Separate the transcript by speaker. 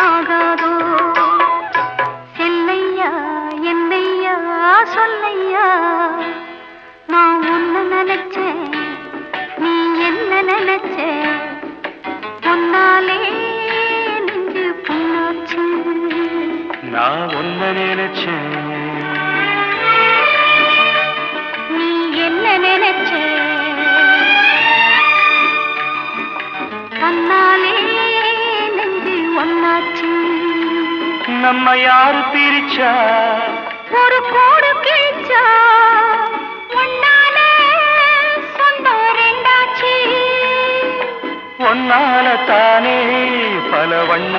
Speaker 1: ஆகாதோ செல்லையா என்னையா சொல்லையா நான் உன்ன நினைச்சேன் நீ என்ன நினைச்ச பொன்னாலே நெஞ்சு புண்ணாச்சு
Speaker 2: நான் உன்ன நினைச்சேன்
Speaker 1: நீ என்ன நினைச்ச தன்னாலே நெஞ்சு ஒன்னாச்சு
Speaker 2: நம்ம யாரு பிரிச்சா
Speaker 1: ஒரு கோடு கிழிச்சா ஒன்னால சொந்தம் ரெண்டாச்சு
Speaker 2: ஒன்னால தானே பல வண்ண